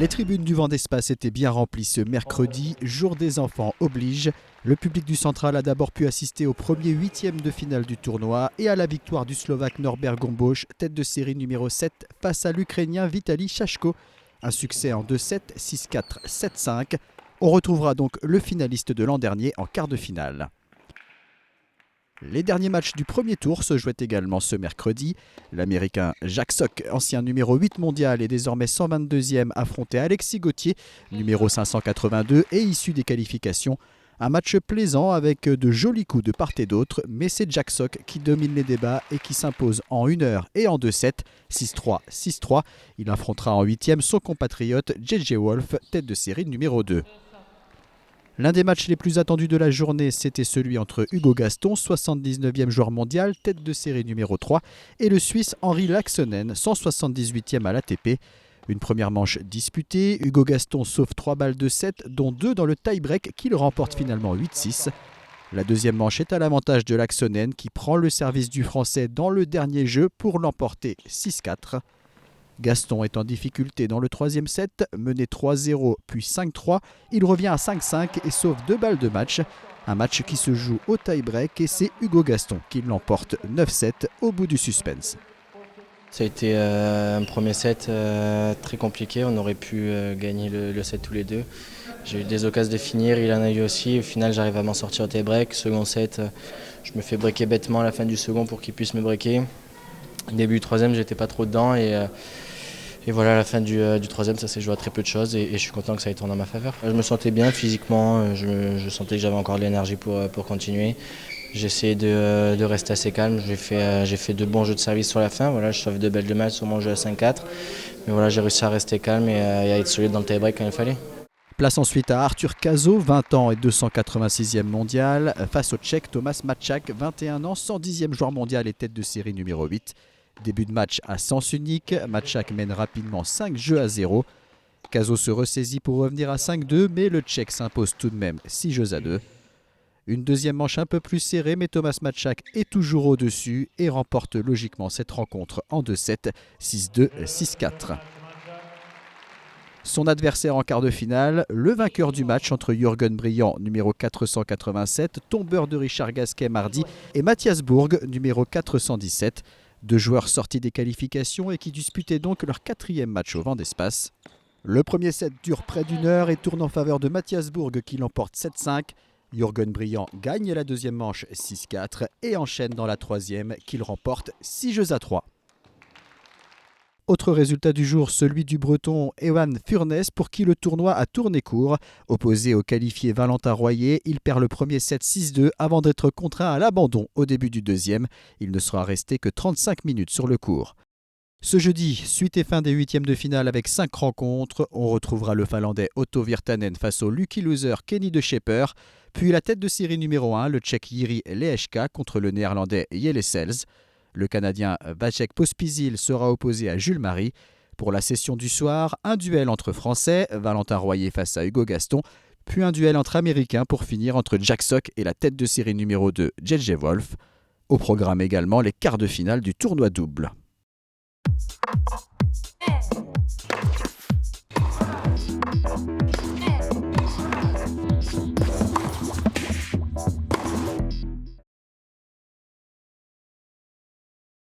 Les tribunes du Vent d'Espace étaient bien remplies ce mercredi, jour des enfants oblige. Le public du Central a d'abord pu assister au premier huitième de finale du tournoi et à la victoire du Slovaque Norbert Gombosz, tête de série numéro 7, face à l'Ukrainien Vitali Shashko. Un succès en 2-7, 6-4, 7-5. On retrouvera donc le finaliste de l'an dernier en quart de finale. Les derniers matchs du premier tour se jouaient également ce mercredi. L'Américain Jack Sock, ancien numéro 8 mondial et désormais 122e, affrontait Alexis Gauthier, numéro 582 et issu des qualifications. Un match plaisant avec de jolis coups de part et d'autre, mais c'est Jack Sock qui domine les débats et qui s'impose en 1 heure et en 2-7, 6-3, 6-3. Il affrontera en 8e son compatriote JJ Wolf, tête de série numéro 2. L'un des matchs les plus attendus de la journée, c'était celui entre Hugo Gaston, 79e joueur mondial, tête de série numéro 3, et le Suisse Henri Laaksonen, 178e à l'ATP. Une première manche disputée, Hugo Gaston sauve 3 balles de 7, dont 2 dans le tie-break qu'il remporte finalement 8-6. La deuxième manche est à l'avantage de Laaksonen qui prend le service du Français dans le dernier jeu pour l'emporter 6-4. Gaston est en difficulté dans le troisième set, mené 3-0 puis 5-3. Il revient à 5-5 et sauve 2 balles de match. Un match qui se joue au tie-break et c'est Hugo Gaston qui l'emporte 9-7 au bout du suspense. Ça a été un premier set très compliqué, on aurait pu gagner le set tous les deux. J'ai eu des occasions de finir, il en a eu aussi. Au final, j'arrive à m'en sortir au tie-break. Second set, je me fais breaker bêtement à la fin du second pour qu'il puisse me breaker. Début du troisième, j'étais pas trop dedans et voilà, à la fin du troisième, ça s'est joué à très peu de choses et je suis content que ça ait tourné en ma faveur. Je me sentais bien physiquement, je sentais que j'avais encore de l'énergie pour continuer. J'ai essayé de rester assez calme, j'ai fait de bons jeux de service sur la fin, voilà, je sauve 2 balles de match sur mon jeu à 5-4. Mais voilà, j'ai réussi à rester calme et à être solide dans le tie-break quand il fallait. Place ensuite à Arthur Cazot, 20 ans et 286e mondial, face au Tchèque Tomáš Mačák, 21 ans, 110e joueur mondial et tête de série numéro 8. Début de match à sens unique, Mačák mène rapidement 5 jeux à 0. Cazot se ressaisit pour revenir à 5-2, mais le Tchèque s'impose tout de même 6 jeux à 2. Une deuxième manche un peu plus serrée, mais Tomáš Mačák est toujours au-dessus et remporte logiquement cette rencontre en 2-7, 6-2, 6-4. Son adversaire en quart de finale, le vainqueur du match entre Jürgen Brillant, numéro 487, tombeur de Richard Gasquet mardi, et Mathias Burg, numéro 417. 2 joueurs sortis des qualifications et qui disputaient donc leur 4e match au Vent d'Espace. Le premier set dure près d'1 heure et tourne en faveur de Mathias Burg qui l'emporte 7-5. Jürgen Brillant gagne la deuxième manche 6-4 et enchaîne dans la troisième qu'il remporte 6 jeux à 3. Autre résultat du jour, celui du Breton Ewan Furness pour qui le tournoi a tourné court. Opposé au qualifié Valentin Royer, il perd le premier set 6-2 avant d'être contraint à l'abandon au début du deuxième. Il ne sera resté que 35 minutes sur le court. Ce jeudi, suite et fin des huitièmes de finale avec 5 rencontres. On retrouvera le Finlandais Otto Virtanen face au lucky loser Kenny de Schepper. Puis la tête de série numéro 1, le Tchèque Jiří Lehečka contre le Néerlandais Jelle Sels. Le Canadien Vacek Pospisil sera opposé à Jules Marie. Pour la session du soir, un duel entre Français, Valentin Royer face à Hugo Gaston, puis un duel entre Américains pour finir entre Jack Sock et la tête de série numéro 2, JJ Wolf. Au programme également les quarts de finale du tournoi double.